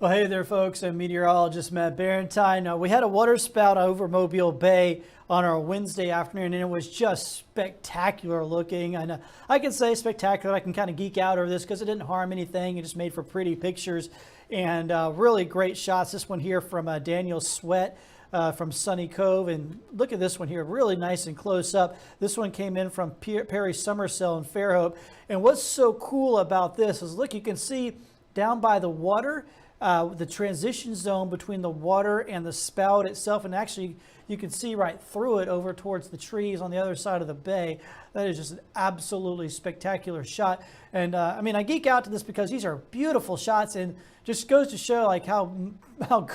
Well, hey there, folks. I'm meteorologist Matt Barentine. We had a water spout over Mobile Bay on our Wednesday afternoon, and it was just spectacular looking. And I can say spectacular. I can kind of geek out over this because it didn't harm anything. It just made for pretty pictures and really great shots. This one here from Daniel Sweat from Sunny Cove. And look at this one here, really nice and close up. This one came in from Perry Summersell in Fairhope. And what's so cool about this is, look, you can see down by the water, the transition zone between the water and the spout itself, and actually you can see right through it over towards the trees on the other side of the bay. That is just an absolutely spectacular shot. And I mean, I geek out to this because these are beautiful shots, and just goes to show like how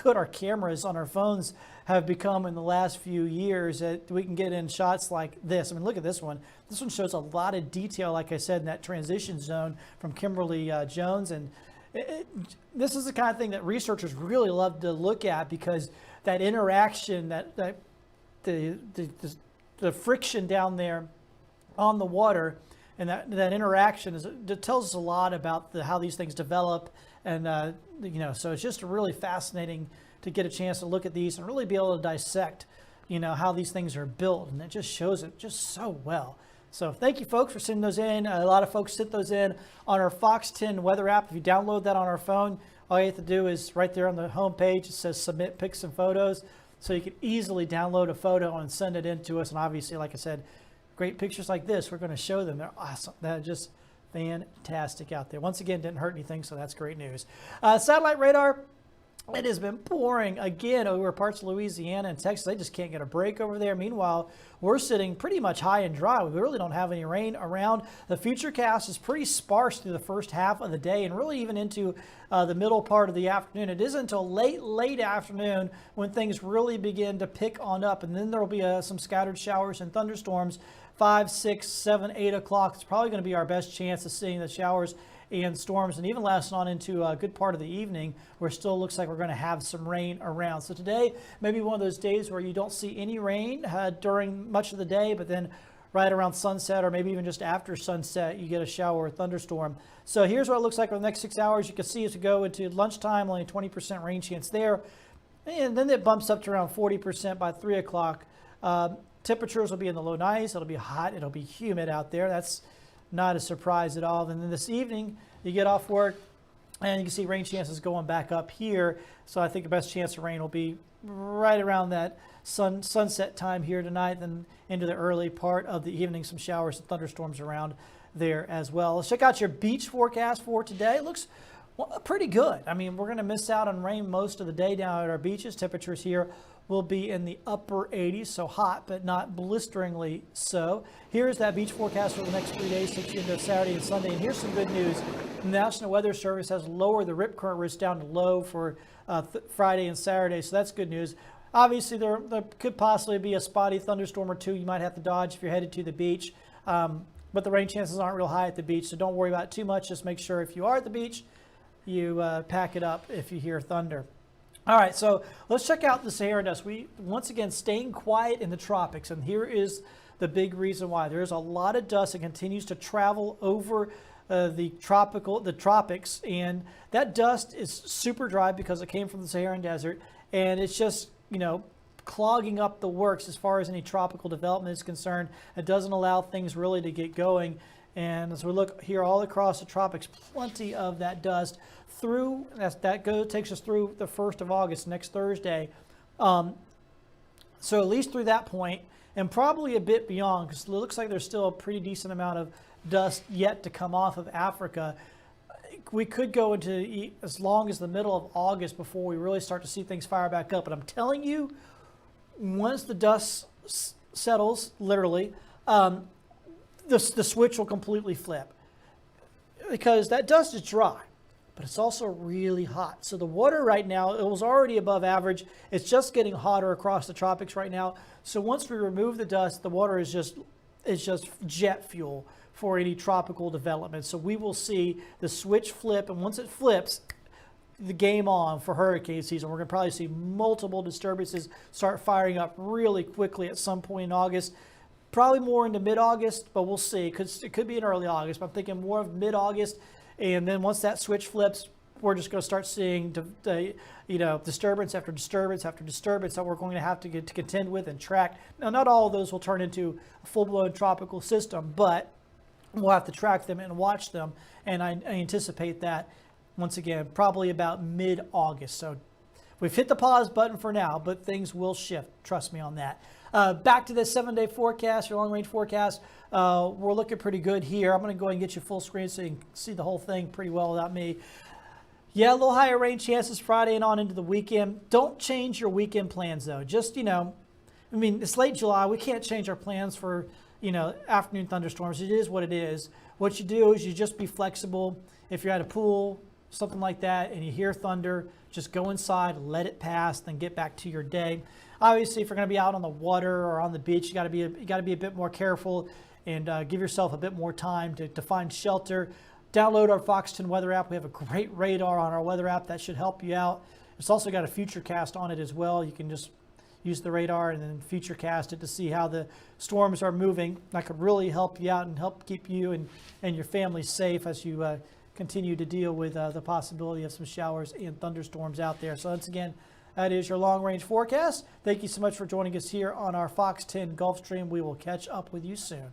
good our cameras on our phones have become in the last few years, that we can get in shots like this. I mean, look at this one. This one shows a lot of detail, like I said, in that transition zone from Kimberly Jones. And this is the kind of thing that researchers really love to look at, because that interaction, that the friction down there on the water, and that interaction it tells us a lot about how these things develop. And so it's just really fascinating to get a chance to look at these and really be able to dissect, how these things are built, and it just shows it just so well. So thank you, folks, for sending those in. A lot of folks sent those in on our Fox 10 weather app. If you download that on our phone, all you have to do is right there on the home page, it says submit pics and photos. So you can easily download a photo and send it in to us. And obviously, like I said, great pictures like this, we're going to show them. They're awesome. They're just fantastic out there. Once again, didn't hurt anything, so that's great news. Satellite radar. It has been pouring again over parts of Louisiana and Texas. They just can't get a break over there. Meanwhile, we're sitting pretty much high and dry. We really don't have any rain around. The futurecast is pretty sparse through the first half of the day and really even into the middle part of the afternoon. It isn't until late afternoon when things really begin to pick on up. And then there will be some scattered showers and thunderstorms 5, 6, 7, 8 o'clock. It's probably going to be our best chance of seeing the showers and storms, and even lasting on into a good part of the evening, where it still looks like we're going to have some rain around. So today, maybe one of those days where you don't see any rain during much of the day, but then right around sunset, or maybe even just after sunset, you get a shower or thunderstorm. So here's what it looks like over the next 6 hours. You can see as we go into lunchtime, only 20% rain chance there, and then it bumps up to around 40% by 3 o'clock. Temperatures will be in the low 90s. It'll be hot. It'll be humid out there. That's not a surprise at all. And then this evening, you get off work, and you can see rain chances going back up here. So I think the best chance of rain will be right around that sunset time here tonight, then into the early part of the evening. Some showers and thunderstorms around there as well. Let's check out your beach forecast for today. It looks pretty good. I mean, we're going to miss out on rain most of the day down at our beaches. Temperatures here will be in the upper 80s, so hot, but not blisteringly so. Here's that beach forecast for the next 3 days, takes you into Saturday and Sunday. And here's some good news. The National Weather Service has lowered the rip current risk down to low for Friday and Saturday, so that's good news. Obviously, there could possibly be a spotty thunderstorm or two you might have to dodge if you're headed to the beach, but the rain chances aren't real high at the beach, so don't worry about it too much. Just make sure if you are at the beach, you pack it up if you hear thunder. All right, so let's check out the Sahara dust. We, once again, staying quiet in the tropics, and here is the big reason why. There's a lot of dust that continues to travel over the tropics, and that dust is super dry because it came from the Saharan desert, and it's just, clogging up the works as far as any tropical development is concerned. It doesn't allow things really to get going. And as we look here all across the tropics, plenty of that dust through, takes us through the 1st of August, next Thursday. So at least through that point, and probably a bit beyond, because it looks like there's still a pretty decent amount of dust yet to come off of Africa. We could go into as long as the middle of August before we really start to see things fire back up. But I'm telling you, once the dust settles, literally, the switch will completely flip, because that dust is dry, but it's also really hot. So the water right now, it was already above average. It's just getting hotter across the tropics right now. So once we remove the dust, the water is just jet fuel for any tropical development. So we will see the switch flip, and once it flips, the game on for hurricane season. We're going to probably see multiple disturbances start firing up really quickly at some point in August. Probably more into mid-August, but we'll see. It could be in early August, but I'm thinking more of mid-August. And then once that switch flips, we're just going to start seeing disturbance after disturbance after disturbance that we're going to have to get to contend with and track. Now, not all of those will turn into a full-blown tropical system, but we'll have to track them and watch them, and I anticipate that, once again, probably about mid-August. So we've hit the pause button for now, but things will shift. Trust me on that. Back to the 7-day forecast, your long-range forecast. We're looking pretty good here. I'm going to go ahead and get you full screen so you can see the whole thing pretty well without me. Yeah, a little higher rain chances Friday and on into the weekend. Don't change your weekend plans, though. Just, it's late July. We can't change our plans for, afternoon thunderstorms. It is what it is. What you do is you just be flexible. If you're at a pool, something like that, and you hear thunder, just go inside, let it pass, then get back to your day. Obviously, if you're going to be out on the water or on the beach, you got to be a bit more careful and give yourself a bit more time to find shelter. Download our Fox 10 weather app. We have a great radar on our weather app that should help you out. It's also got a futurecast on it as well. You can just use the radar and then futurecast it to see how the storms are moving. That could really help you out and help keep you and your family safe as you continue to deal with the possibility of some showers and thunderstorms out there. So once again, that is your long-range forecast. Thank you so much for joining us here on our Fox 10 Gulfstream. We will catch up with you soon.